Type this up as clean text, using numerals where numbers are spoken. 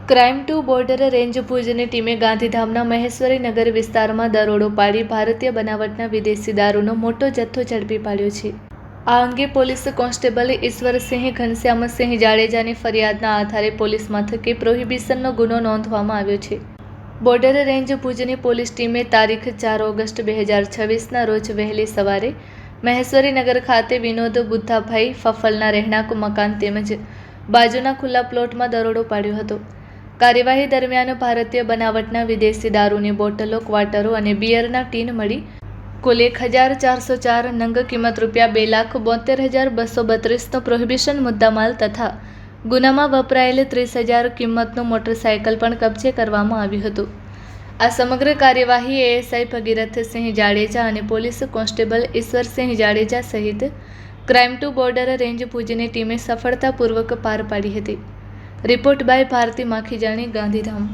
Crime two border range ભુજની ટીમે ગાંધીધામના મહેશ્વરી નગર વિસ્તારમાં દરોડો પાડી ભારતીય બનાવટના વિદેશી દારૂનો મોટો જથ્થો ઝડપી પાડ્યો છે. આ અંગે પોલીસ કોન્સ્ટેબલ ઈશ્વરસિંહ ઘનશ્યામસિંહ જાડેજાની ફરિયાદના આધારે પોલીસ મથકે પ્રોહિબિશનનો ગુનો નોંધવામાં આવ્યો છે. બોર્ડર રેન્જ ભુજની પોલીસ ટીમે તારીખ 4 ઓગસ્ટ 2026ના રોજ વહેલી સવારે મહેશ્વરી નગર ખાતે વિનોદ બુદ્ધાભાઈ ફફલના રહેણાંક મકાન તેમજ બાજુના ખુલ્લા પ્લોટમાં દરોડો પાડ્યો હતો. કાર્યવાહી દરમિયાન ભારતીય બનાવટના વિદેશી દારૂની બોટલો, ક્વાર્ટરો અને બિયરના ટીન મળી કુલ 1404 નંગ કિંમત ₹2,72,232નો પ્રોહિબિશન મુદ્દામાલ તથા ગુનામાં વપરાયેલ 30,000 કિંમતનું મોટરસાયકલ પણ કબજે કરવામાં આવ્યું હતું. આ સમગ્ર કાર્યવાહી એએસઆઈ ભગીરથસિંહ જાડેજા અને પોલીસ કોન્સ્ટેબલ ઈશ્વરસિંહ જાડેજા સહિત ક્રાઇમ ટુ બોર્ડર રેન્જ ભુજની ટીમે સફળતાપૂર્વક પાર પાડી હતી. Report by Bharati Makhijani, Gandhidham.